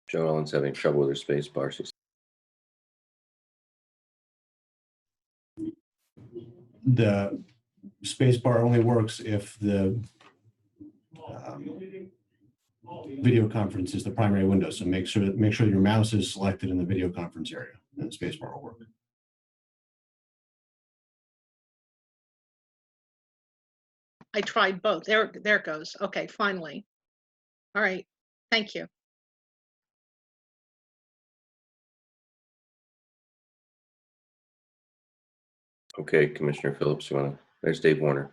Joan Ellen's having trouble with her space bar. The space bar only works if the video conference is the primary window. So make sure your mouse is selected in the video conference area, and the space bar will work. I tried both. There it goes. Okay, finally. All right. Thank you. Okay, Commissioner Phillips, there's Dave Warner.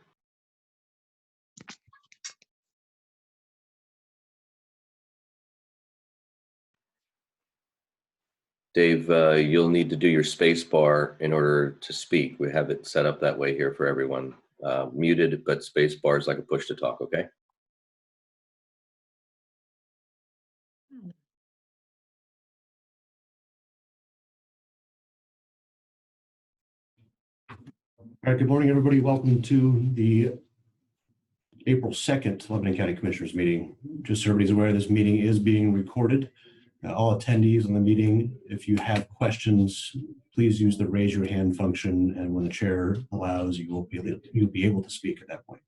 Dave, you'll need to do your space bar in order to speak. We have it set up that way here for everyone. Muted, but space bar is like a push to talk, okay? All right, good morning, everybody. Welcome to the April 2nd Lebanon County Commissioners meeting. Just so everybody's aware, this meeting is being recorded. All attendees in the meeting, if you have questions, please use the raise your hand function, and when the chair allows, you'll be able to speak at that point.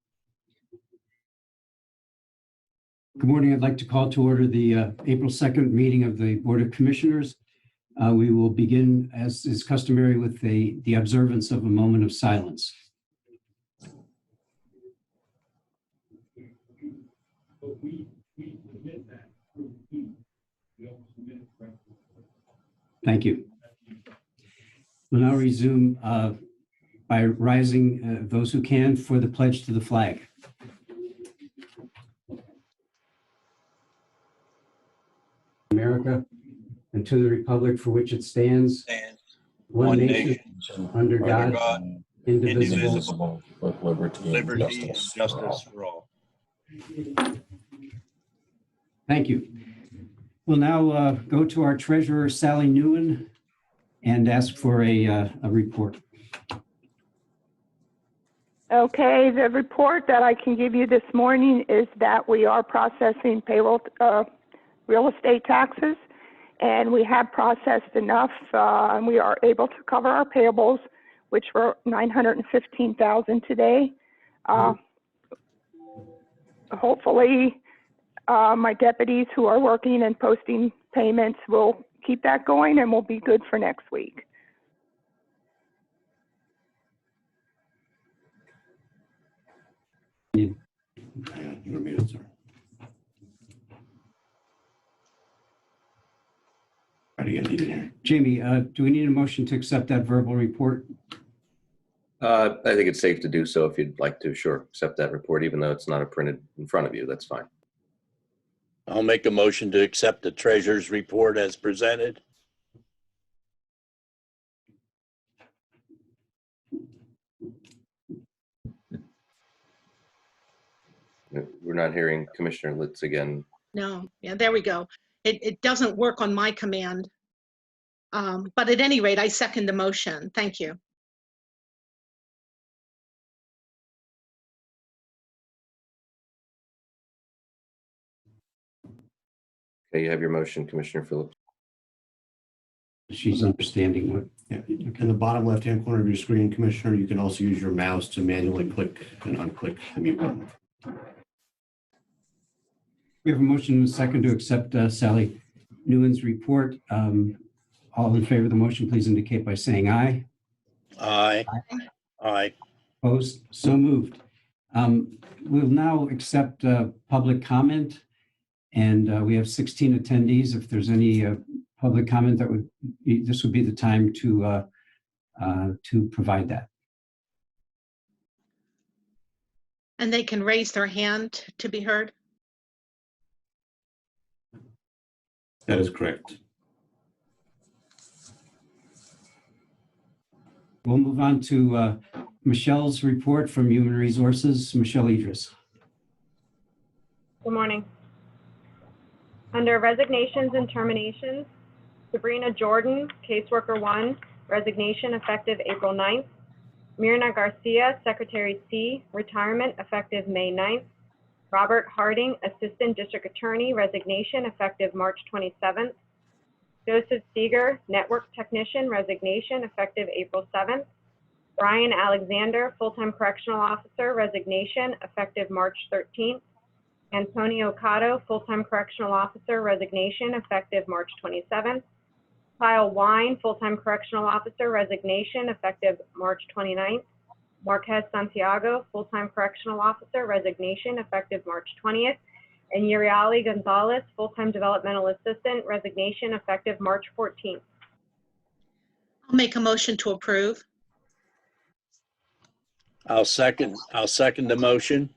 Good morning. I'd like to call to order the April 2nd meeting of the Board of Commissioners. We will begin, as is customary, with the observance of a moment of silence. Thank you. We'll now resume by rising, those who can, for the pledge to the flag. America, and to the republic for which it stands, one nation, under God, indivisible, with liberty and justice for all. Thank you. We'll now go to our treasurer, Sally Newen, and ask for a report. Okay, the report that I can give you this morning is that we are processing payroll, real estate taxes, and we have processed enough, and we are able to cover our payables, which were $915,000 today. Hopefully, my deputies who are working and posting payments will keep that going, and we'll be good for next week. You're muted, sir. Jamie, do we need a motion to accept that verbal report? I think it's safe to do so if you'd like to, sure, accept that report, even though it's not printed in front of you, that's fine. I'll make a motion to accept the treasurer's report as presented. We're not hearing Commissioner Litz again. No, yeah, there we go. It doesn't work on my command. But at any rate, I second the motion. Thank you. Okay, you have your motion, Commissioner Phillips. She's understanding what. Yeah. In the bottom left-hand corner of your screen, Commissioner, you can also use your mouse to manually click and unclick the mute button. We have a motion and a second to accept Sally Newen's report. All in favor of the motion, please indicate by saying aye. Aye. Aye. Opposed? So moved. We'll now accept public comment, and we have 16 attendees. If there's any public comment, this would be the time to provide that. And they can raise their hand to be heard. That is correct. We'll move on to Michelle's report from Human Resources. Michelle Idris. Good morning. Under resignations and terminations, Sabrina Jordan, caseworker 1, resignation effective April 9th. Mirna Garcia, secretary C, retirement effective May 9th. Robert Harding, Assistant District Attorney, resignation effective March 27th. Joseph Seeger, Network Technician, resignation effective April 7th. Brian Alexander, Full-Time Correctional Officer, resignation effective March 13th. Antonio Cotto, Full-Time Correctional Officer, resignation effective March 27th. Kyle Wine, Full-Time Correctional Officer, resignation effective March 29th. Marquez Santiago, Full-Time Correctional Officer, resignation effective March 20th. And Yuriali Gonzalez, Full-Time Developmental Assistant, resignation effective March 14th. I'll make a motion to approve. I'll second the motion.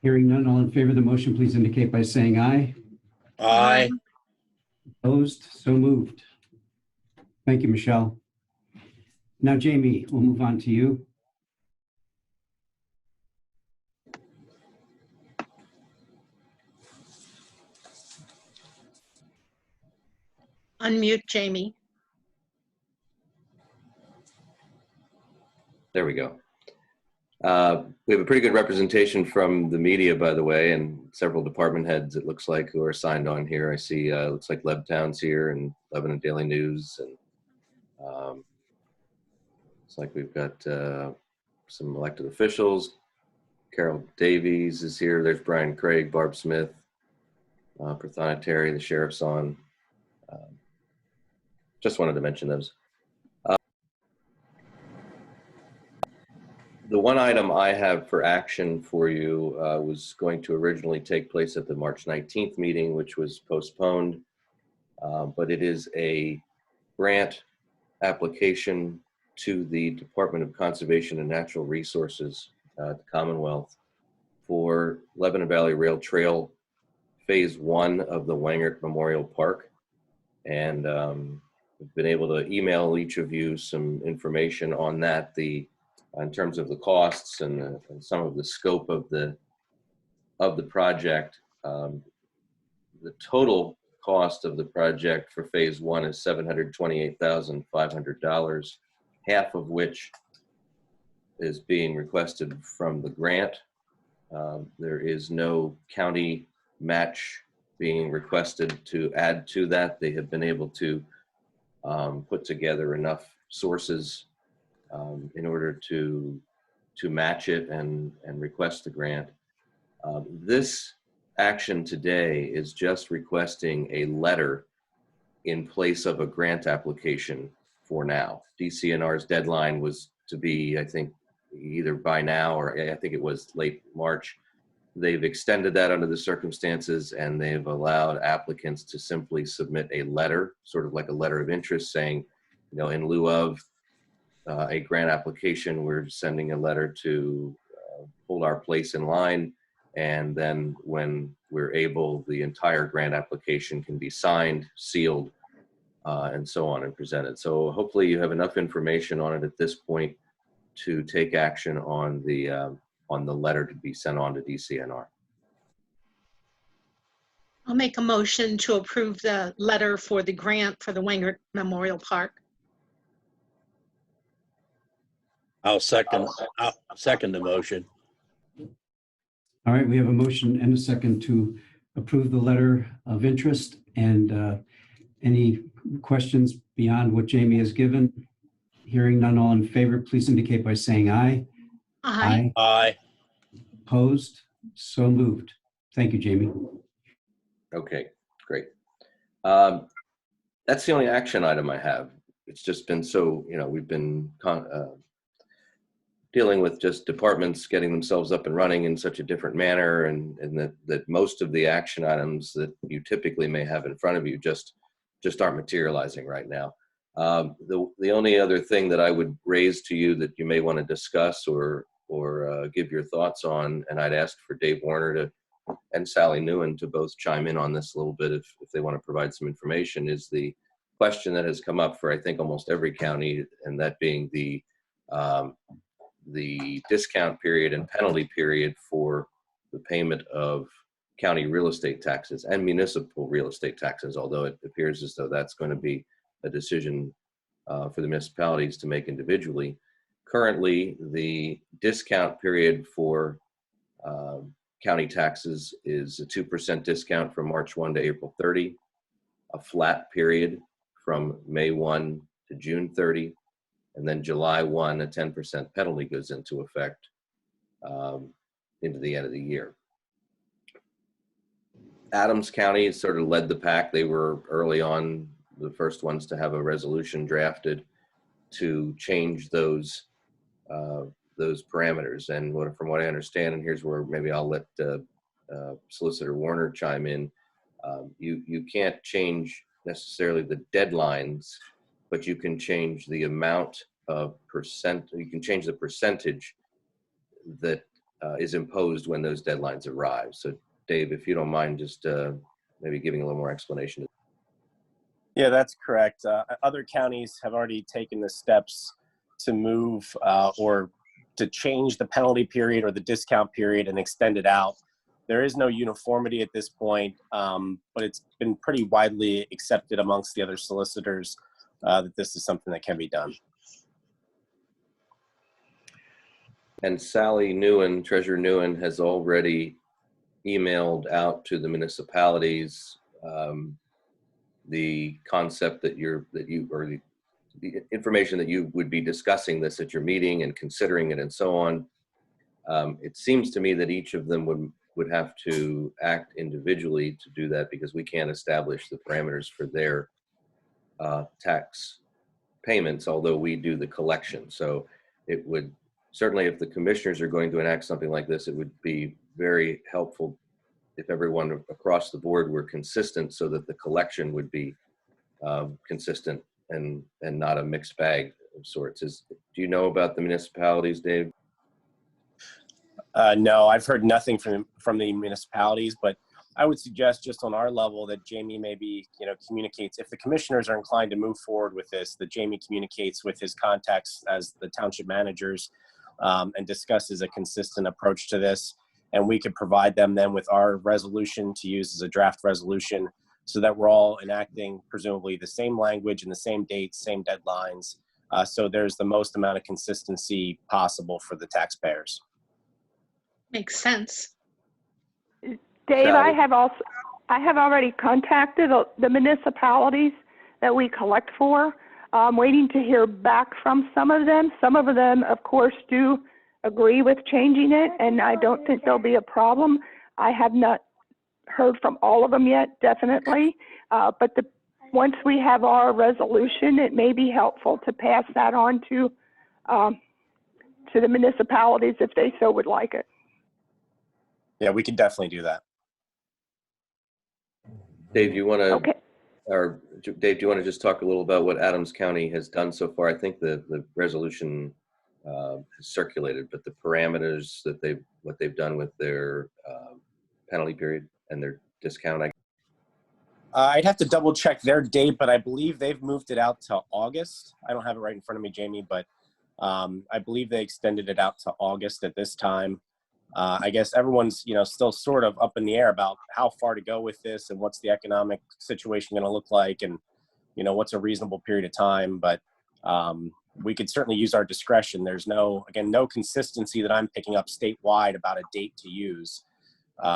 Hearing none, all in favor of the motion, please indicate by saying aye. Aye. Opposed? So moved. Thank you, Michelle. Now, Jamie, we'll move on to you. Unmute Jamie. There we go. We have a pretty good representation from the media, by the way, and several department heads, it looks like, who are signed on here. I see, looks like Lebtown's here and Lebanon Daily News. And looks like we've got some elected officials. Carol Davies is here. There's Brian Craig, Barb Smith, Prathana Terry, the sheriff's on. Just wanted to mention those. The one item I have for action for you was going to originally take place at the March 19th meeting, which was postponed, but it is a grant application to the Department of Conservation and Natural Resources, the Commonwealth, for Lebanon Valley Rail Trail Phase 1 of the Wangert Memorial Park. And we've been able to email each of you some information on that, in terms of the costs and some of the scope of the project. The total cost of the project for Phase 1 is $728,500, half of which is being requested from the grant. There is no county match being requested to add to that. They have been able to put together enough sources in order to match it and request the grant. This action today is just requesting a letter in place of a grant application for now. DCNR's deadline was to be, I think, either by now or I think it was late March. They've extended that under the circumstances, and they've allowed applicants to simply submit a letter, sort of like a letter of interest saying, you know, in lieu of a grant application, we're sending a letter to hold our place in line. And then when we're able, the entire grant application can be signed, sealed, and so on and presented. So hopefully you have enough information on it at this point to take action on the letter to be sent on to DCNR. I'll make a motion to approve the letter for the grant for the Wangert Memorial Park. I'll second the motion. All right, we have a motion and a second to approve the letter of interest. And any questions beyond what Jamie has given? Hearing none, all in favor, please indicate by saying aye. Aye. Aye. Opposed? So moved. Thank you, Jamie. Okay, great. That's the only action item I have. It's just been so, you know, we've been dealing with just departments getting themselves up and running in such a different manner, and that most of the action items that you typically may have in front of you just aren't materializing right now. The only other thing that I would raise to you that you may want to discuss or give your thoughts on, and I'd ask for Dave Warner and Sally Newen to both chime in on this a little bit if they want to provide some information, is the question that has come up for, I think, almost every county, and that being the discount period and penalty period for the payment of county real estate taxes and municipal real estate taxes, although it appears as though that's going to be a decision for the municipalities to make individually. Currently, the discount period for county taxes is a 2% discount from March 1 to April 30, a flat period from May 1 to June 30, and then July 1, a 10% penalty goes into effect into the end of the year. Adams County has sort of led the pack. They were early on the first ones to have a resolution drafted to change those parameters. And from what I understand, and here's where maybe I'll let Solicitor Warner chime in, you can't change necessarily the deadlines, but you can change the amount of you can change the percentage that is imposed when those deadlines arrive. So Dave, if you don't mind just maybe giving a little more explanation. Yeah, that's correct. Other counties have already taken the steps to move or to change the penalty period or the discount period and extend it out. There is no uniformity at this point, but it's been pretty widely accepted amongst the other solicitors that this is something that can be done. And Sally Newen, Treasurer Newen, has already emailed out to the municipalities the concept that the information that you would be discussing this at your meeting and considering it and so on. It seems to me that each of them would have to act individually to do that, because we can't establish the parameters for their tax payments, although we do the collection. So it would certainly, if the commissioners are going to enact something like this, it would be very helpful if everyone across the board were consistent, so that the collection would be consistent and not a mixed bag of sorts. Do you know about the municipalities, Dave? No, I've heard nothing from the municipalities, but I would suggest just on our level that Jamie maybe communicates, if the commissioners are inclined to move forward with this, that Jamie communicates with his contacts as the township managers and discusses a consistent approach to this. And we could provide them then with our resolution to use as a draft resolution, so that we're all enacting presumably the same language and the same dates, same deadlines. So there's the most amount of consistency possible for the taxpayers. Makes sense. Dave, Sally? I have already contacted the municipalities that we collect for. I'm waiting to hear back from some of them. Some of them, of course, do agree with changing it, and I don't think there'll be a problem. I have not heard from all of them yet, definitely. But once we have our resolution, it may be helpful to pass that on to the municipalities if they so would like it. Yeah, we can definitely do that. Dave, you want to, Okay. or Dave, do you want to just talk a little about what Adams County has done so far? I think the resolution has circulated, but the parameters that what they've done with their penalty period and their discount. I'd have to double check their date, but I believe they've moved it out to August. I don't have it right in front of me, Jamie, but I believe they extended it out to August at this time. I guess everyone's, still sort of up in the air about how far to go with this and what's the economic situation going to look like, and, what's a reasonable period of time. But we could certainly use our discretion. There's no consistency that I'm picking up statewide about a date to use.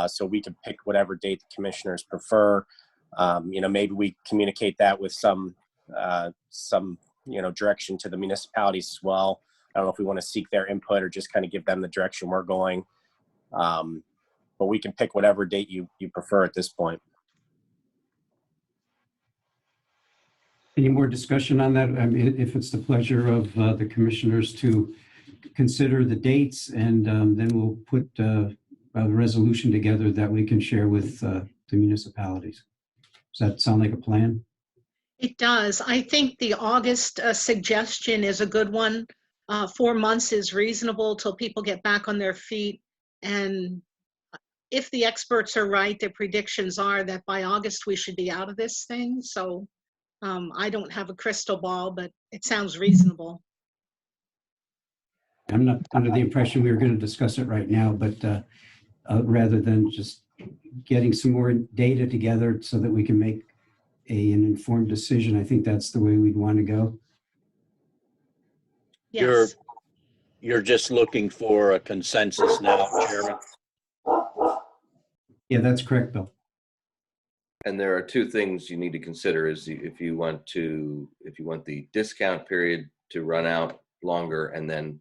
So we could pick whatever date the commissioners prefer. Maybe we communicate that with some direction to the municipalities as well. I don't know if we want to seek their input or just kind of give them the direction we're going. But we can pick whatever date you prefer at this point. Any more discussion on that? I mean, if it's the pleasure of the commissioners to consider the dates, and then we'll put a resolution together that we can share with the municipalities. Does that sound like a plan? It does. I think the August suggestion is a good one. 4 months is reasonable till people get back on their feet. And if the experts are right, their predictions are that by August we should be out of this thing. So I don't have a crystal ball, but it sounds reasonable. I'm not under the impression we were going to discuss it right now, but rather than just getting some more data together so that we can make an informed decision, I think that's the way we'd want to go. Yes. You're just looking for a consensus now, Chairman? Yeah, that's correct, Bill. And there are two things you need to consider is if you want the discount period to run out longer, and then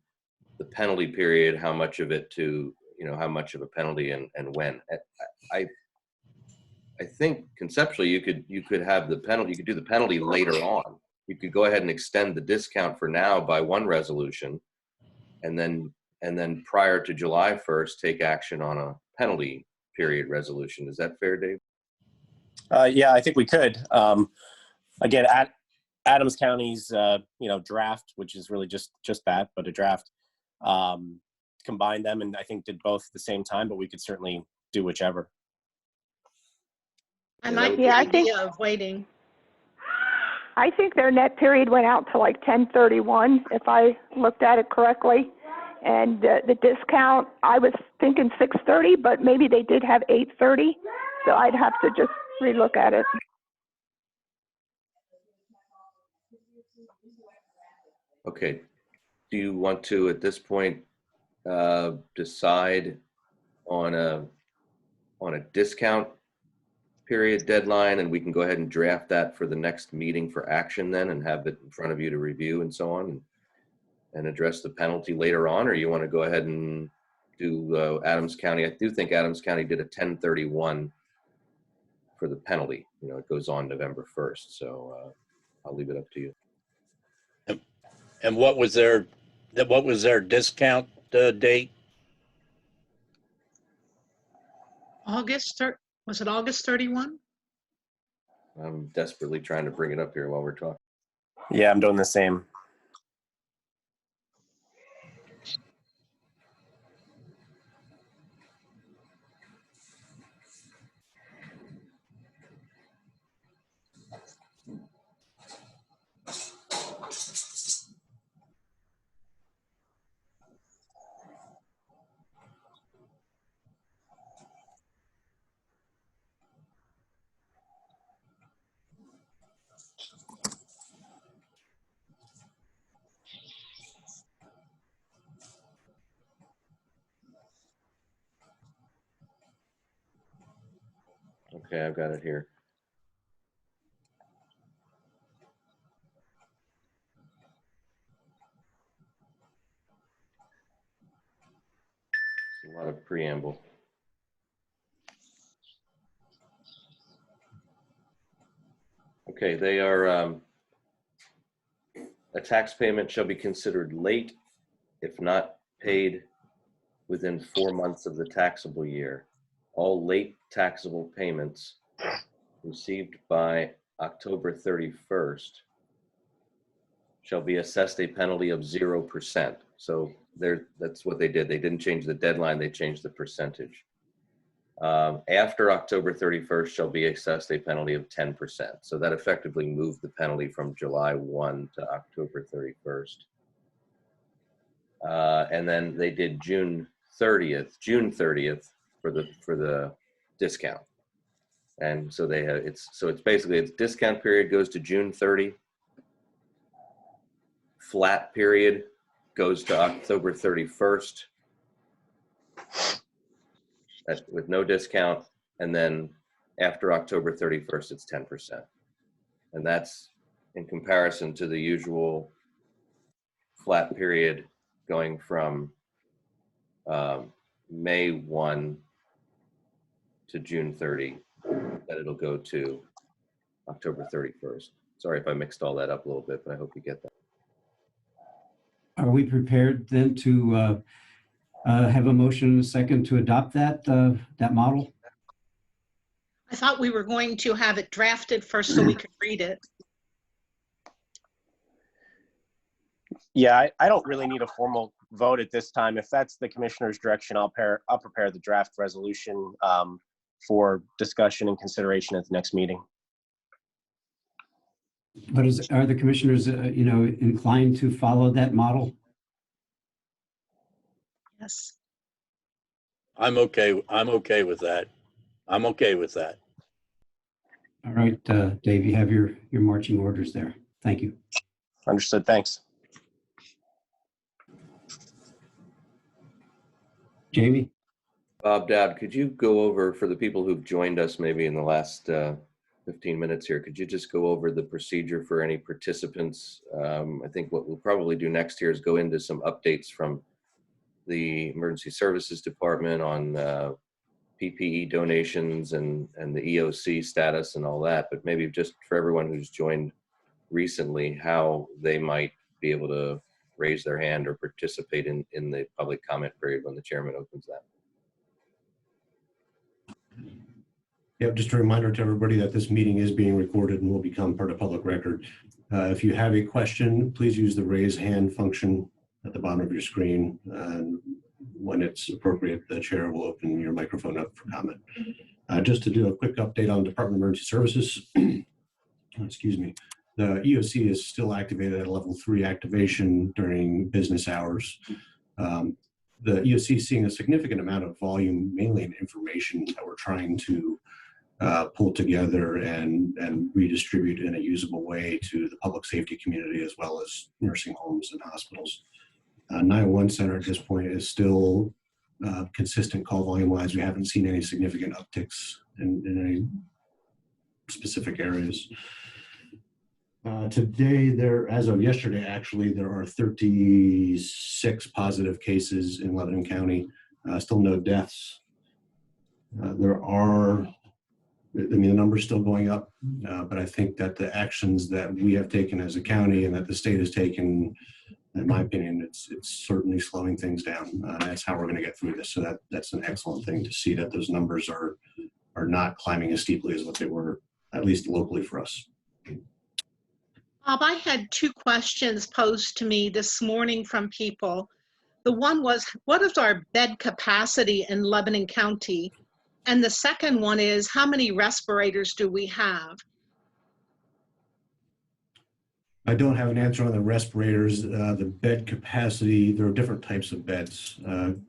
the penalty period, how much of it to, how much of a penalty and when. I think conceptually you could have the penalty, you could do the penalty later on. You could go ahead and extend the discount for now by one resolution, and then prior to July 1st, take action on a penalty period resolution. Is that fair, Dave? Yeah, I think we could. Again, at Adams County's, draft, which is really just that, but a draft, combined them and I think did both at the same time, but we could certainly do whichever. I Yeah, like the Yeah, I think- idea of waiting. I think their net period went out to like 10/31, if I looked at it correctly. And the discount, I was thinking 6/30, but maybe they did have 8/30. So I'd have to just relook at it. Okay. Do you want to, at this point, decide on a discount period deadline, and we can go ahead and draft that for the next meeting for action then, and have it in front of you to review and so on, and address the penalty later on? Or you want to go ahead and do Adams County? I do think Adams County did a 10/31 for the penalty. It goes on November 1st. So I'll leave it up to you. And what was their discount date? Was it August 31? I'm desperately trying to bring it up here while we're talking. Yeah, I'm doing the same. Okay, I've got it here. It's a lot of preamble. Okay, they are, a tax payment shall be considered late if not paid within 4 months of the taxable year. All late taxable payments received by October 31st shall be assessed a penalty of 0%. So that's what they did. They didn't change the deadline, they changed the percentage. After October 31st shall be assessed a penalty of 10%. So that effectively moved the penalty from July 1 to October 31st. And then they did June 30th for the discount. And so they have, it's basically, its discount period goes to June 30. Flat period goes to October 31st. With no discount, and then after October 31st, it's 10%. And that's in comparison to the usual flat period going from May 1 to June 30, that it'll go to October 31st. Sorry if I mixed all that up a little bit, but I hope you get that. Are we prepared then to have a motion and a second to adopt that model? I thought we were going to have it drafted first so we could read it. Yeah, I don't really need a formal vote at this time. If that's the commissioner's direction, I'll prepare the draft resolution for discussion and consideration at the next meeting. But are the commissioners, inclined to follow that model? Yes. I'm okay with that. I'm okay with that. All right, Dave, you have your marching orders there. Thank you. Understood. Thanks. Jamie? Bob Dowd, could you go over, for the people who've joined us maybe in the last 15 minutes here, could you just go over the procedure for any participants? I think what we'll probably do next here is go into some updates from the Emergency Services Department on PPE donations and the EOC status and all that, but maybe just for everyone who's joined recently, how they might be able to raise their hand or participate in the public comment period when the chairman opens that. Yeah, just a reminder to everybody that this meeting is being recorded and will become part of public record. If you have a question, please use the raise hand function at the bottom of your screen. And when it's appropriate, the chair will open your microphone up for comment. Just to do a quick update on Department of Emergency Services, excuse me, the EOC is still activated at a level 3 activation during business hours. The EOC is seeing a significant amount of volume, mainly in information that we're trying to pull together and redistribute in a usable way to the public safety community as well as nursing homes and hospitals. 911 Center at this point is still consistent call volume wise. We haven't seen any significant upticks in any specific areas. Today, as of yesterday, actually, there are 36 positive cases in Lebanon County. Still no deaths. The number's still going up, but I think that the actions that we have taken as a county and that the state has taken, in my opinion, it's certainly slowing things down. That's how we're going to get through this. So that's an excellent thing to see, that those numbers are not climbing as steeply as what they were, at least locally for us. Bob, I had 2 questions posed to me this morning from people. The one was, what is our bed capacity in Lebanon County? And the second one is, how many respirators do we have? I don't have an answer on the respirators. The bed capacity, there are different types of beds.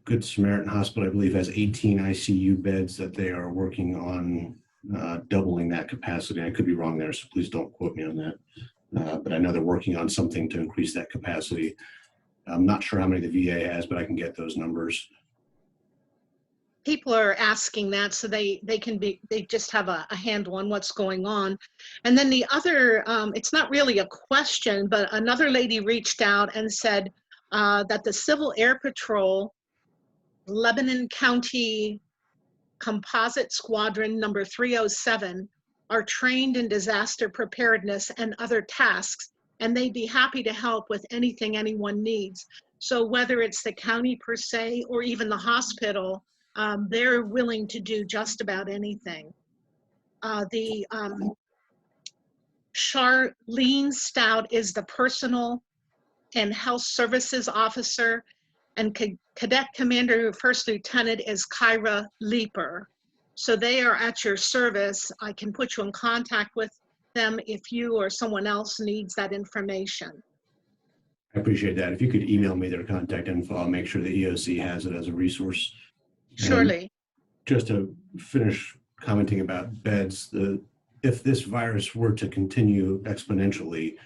Good Samaritan Hospital, I believe, has 18 ICU beds that they are working on doubling that capacity. I could be wrong there, so please don't quote me on that. But I know they're working on something to increase that capacity. I'm not sure how many the VA has, but I can get those numbers. People are asking that so they just have a handle on what's going on. And then the other, it's not really a question, but another lady reached out and said that the Civil Air Patrol Lebanon County Composite Squadron number 307 are trained in disaster preparedness and other tasks, and they'd be happy to help with anything anyone needs. So whether it's the county per se or even the hospital, they're willing to do just about anything. Charlene Stout is the Personal and Health Services Officer, and Cadet Commander First Lieutenant is Kyra Leeper. So they are at your service. I can put you in contact with them if you or someone else needs that information. I appreciate that. If you could email me their contact info, I'll make sure the EOC has it as a resource. Surely. And just to finish commenting about beds, if this virus were to continue exponentially,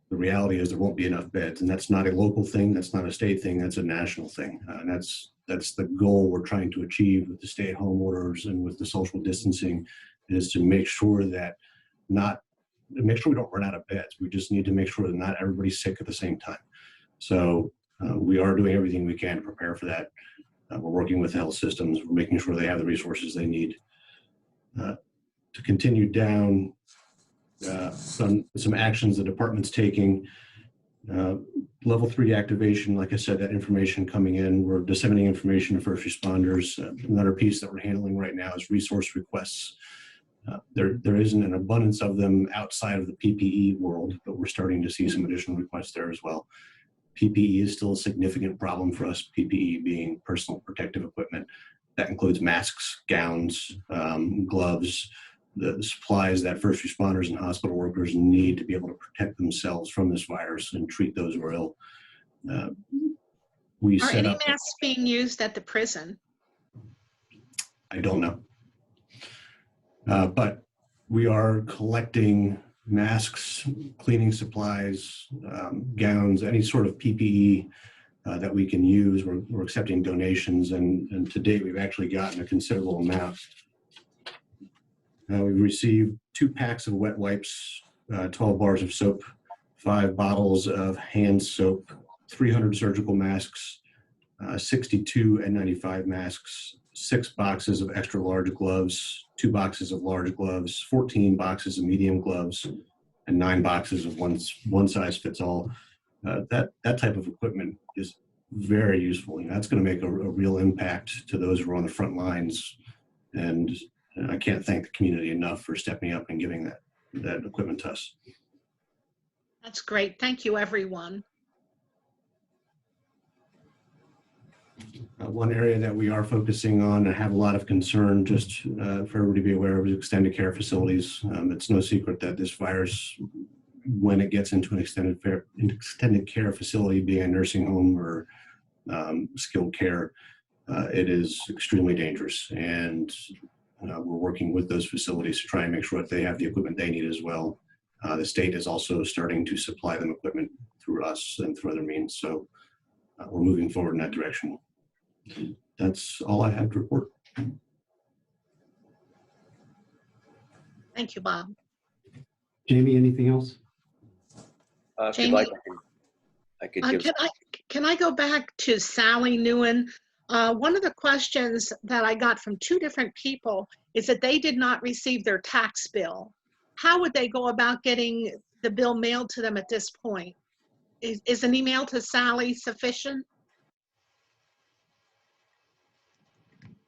the reality is there won't be enough beds, and that's not a local thing, that's not a state thing, that's a national thing. And that's the goal we're trying to achieve with the stay-at-home orders and with the social distancing, is to make sure that we don't run out of beds. We just need to make sure that not everybody's sick at the same time. So we are doing everything we can to prepare for that. We're working with health systems. We're making sure they have the resources they need. To continue down some actions the department's taking. Level 3 activation, like I said, that information coming in, we're disseminating information to first responders. Another piece that we're handling right now is resource requests. There isn't an abundance of them outside of the PPE world, but we're starting to see some additional requests there as well. PPE is still a significant problem for us, PPE being personal protective equipment. That includes masks, gowns, gloves, the supplies that first responders and hospital workers need to be able to protect themselves from this virus and treat those who are ill. Are any masks being used at the prison? I don't know. But we are collecting masks, cleaning supplies, gowns, any sort of PPE that we can use. We're accepting donations, and to date, we've actually gotten a considerable amount. We've received 2 packs of wet wipes, 12 bars of soap, 5 bottles of hand soap, 300 surgical masks, 62 N95 masks, 6 boxes of extra large gloves, 2 boxes of large gloves, 14 boxes of medium gloves, and 9 boxes of one size fits all. That type of equipment is very useful. That's going to make a real impact to those who are on the front lines. And I can't thank the community enough for stepping up and giving that equipment to us. That's great. Thank you, everyone. One area that we are focusing on and have a lot of concern, just for everybody to be aware of, is extended care facilities. It's no secret that this virus, when it gets into an extended care facility, being a nursing home or skilled care, it is extremely dangerous. And we're working with those facilities to try and make sure that they have the equipment they need as well. The state is also starting to supply them equipment through us and through other means. So we're moving forward in that direction. That's all I have to report. Thank you, Bob. Jamie, anything else? If you'd Jamie? like, I could give. Can I go back to Sally Newen? One of the questions that I got from 2 different people is that they did not receive their tax bill. How would they go about getting the bill mailed to them at this point? Is an email to Sally sufficient?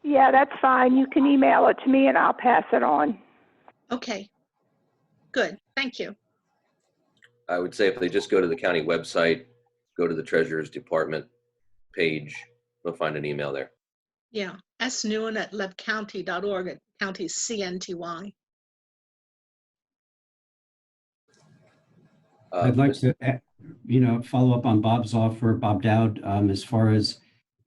Yeah, that's fine. You can email it to me and I'll pass it on. Okay, good. Thank you. I would say if they just go to the county website, go to the Treasurer's Department page, they'll find an email there. Yeah, snewen@lebcounty.org, county CNTY. I'd like to, follow up on Bob's offer, Bob Dowd, as far as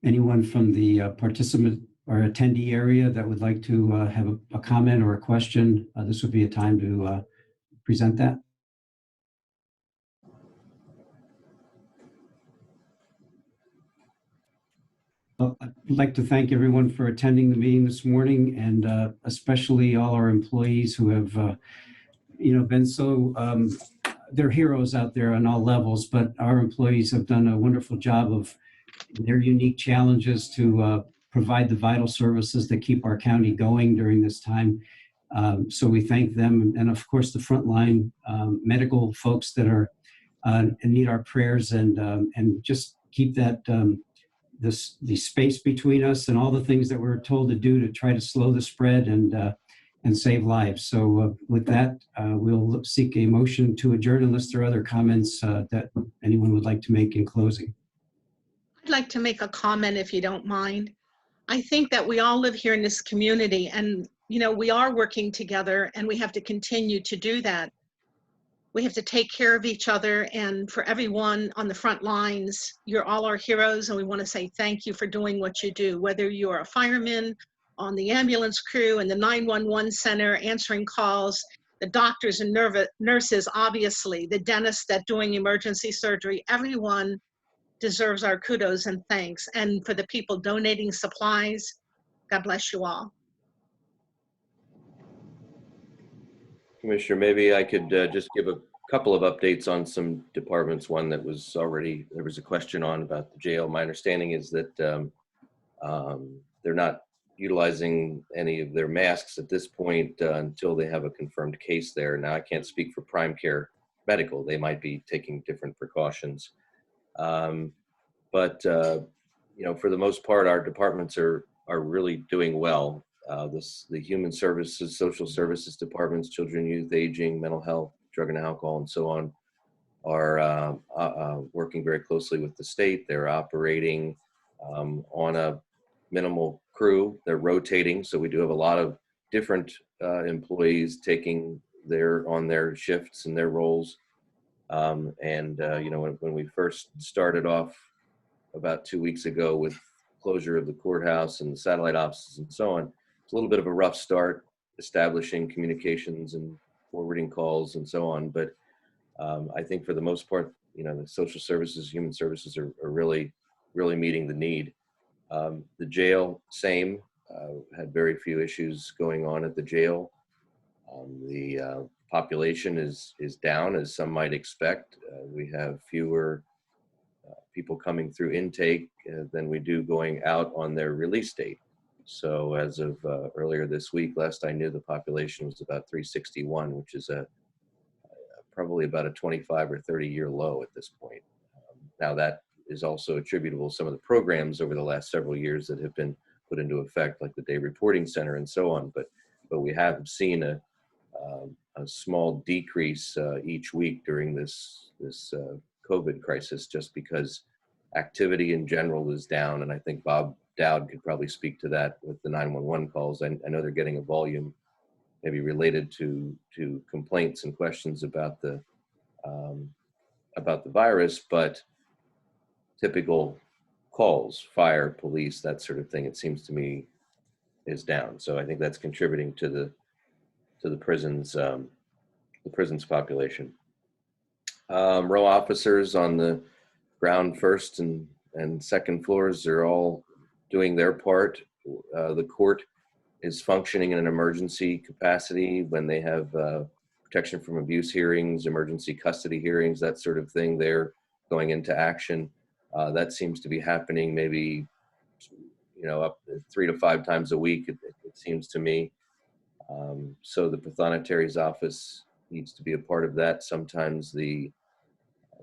anyone from the participant or attendee area that would like to have a comment or a question. This would be a time to present that. I'd like to thank everyone for attending the meeting this morning, and especially all our employees who have, been so, they're heroes out there on all levels, but our employees have done a wonderful job of their unique challenges to provide the vital services that keep our county going during this time. So we thank them, and of course the frontline medical folks that are need our prayers, and just keep that the space between us and all the things that we're told to do to try to slow the spread and save lives. So with that, we'll seek a motion to adjourn unless there are other comments that anyone would like to make in closing. I'd like to make a comment if you don't mind. I think that we all live here in this community, and we are working together, and we have to continue to do that. We have to take care of each other, and for everyone on the front lines, you're all our heroes, and we want to say thank you for doing what you do, whether you're a fireman, on the ambulance crew, and the 911 center answering calls, the doctors and nurses, obviously, the dentists that doing emergency surgery. Everyone deserves our kudos and thanks. And for the people donating supplies, God bless you all. Commissioner, maybe I could just give a couple of updates on some departments. One that was already, there was a question on about the jail. My understanding is that they're not utilizing any of their masks at this point until they have a confirmed case there. Now, I can't speak for Prime Care Medical. They might be taking different precautions. But for the most part, our departments are really doing well. The human services, social services departments, children, youth, aging, mental health, drug and alcohol, and so on, are working very closely with the state. They're operating on a minimal crew. They're rotating, so we do have a lot of different employees taking on their shifts and their roles. When we first started off about 2 weeks ago with closure of the courthouse and the satellite offices and so on, it's a little bit of a rough start establishing communications and forwarding calls and so on. But I think for the most part, the social services, human services are really really meeting the need. The jail, same, had very few issues going on at the jail. The population is down, as some might expect. We have fewer people coming through intake than we do going out on their release date. So as of earlier this week, last I knew, the population was about 361, which is probably about a 25 or 30-year low at this point. Now that is also attributable to some of the programs over the last several years that have been put into effect, like the Day Reporting Center and so on. But we have seen a small decrease each week during this COVID crisis, just because activity in general is down. And I think Bob Dowd could probably speak to that with the 911 calls. I know they're getting a volume maybe related to complaints and questions about the virus, but typical calls, fire, police, that sort of thing, it seems to me, is down. So I think that's contributing to the prisons population. Row officers on the ground first and second floors are all doing their part. The court is functioning in an emergency capacity when they have protection from abuse hearings, emergency custody hearings, that sort of thing. They're going into action. That seems to be happening maybe, up to 3 to 5 times a week, it seems to me. So the Pathonetary's office needs to be a part of that. Sometimes the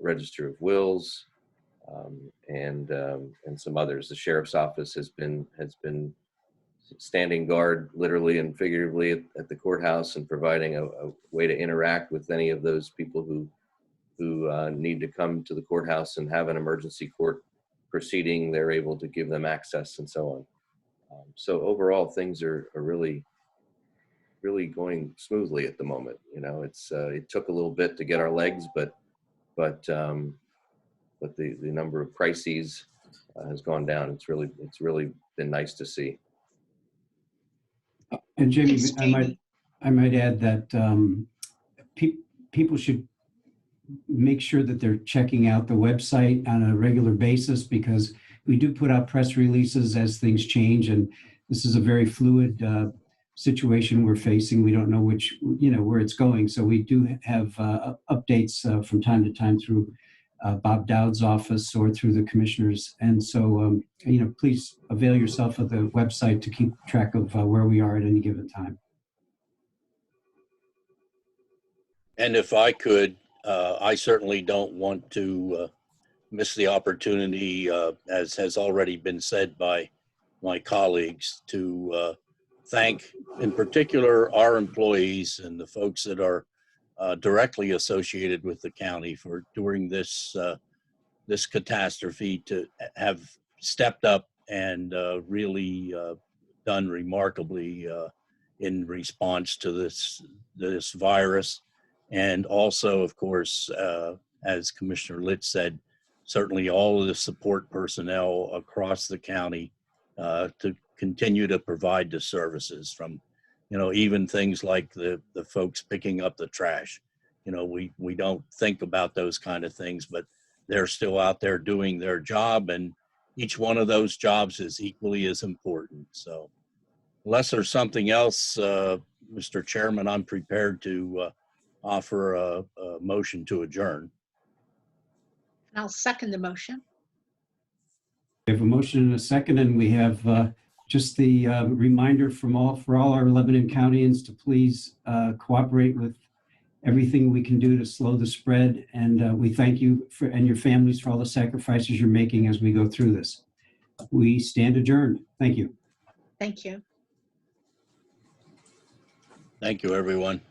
Register of Wills and some others. The Sheriff's Office has been standing guard, literally and figuratively, at the courthouse and providing a way to interact with any of those people who need to come to the courthouse and have an emergency court proceeding. They're able to give them access and so on. So overall, things are really going smoothly at the moment. It took a little bit to get our legs, but the number of crises has gone down. It's really been nice to see. And Jamie, Thanks, Jamie. I might add that people should make sure that they're checking out the website on a regular basis, because we do put out press releases as things change, and this is a very fluid situation we're facing. We don't know where it's going, so we do have updates from time to time through Bob Dowd's office or through the commissioners. And so, please avail yourself of the website to keep track of where we are at any given time. And if I could, I certainly don't want to miss the opportunity, as has already been said by my colleagues, to thank in particular our employees and the folks that are directly associated with the county for during this catastrophe to have stepped up and really done remarkably in response to this virus. And also, of course, as Commissioner Litz said, certainly all of the support personnel across the county to continue to provide the services, from even things like the folks picking up the trash. We don't think about those kind of things, but they're still out there doing their job, and each one of those jobs is equally as important. So unless there's something else, Mr. Chairman, I'm prepared to offer a motion to adjourn. I'll second the motion. We have a motion and a second, and we have just the reminder for all our Lebanon Countyans to please cooperate with everything we can do to slow the spread. And we thank you and your families for all the sacrifices you're making as we go through this. We stand adjourned. Thank you. Thank you. Thank you, everyone.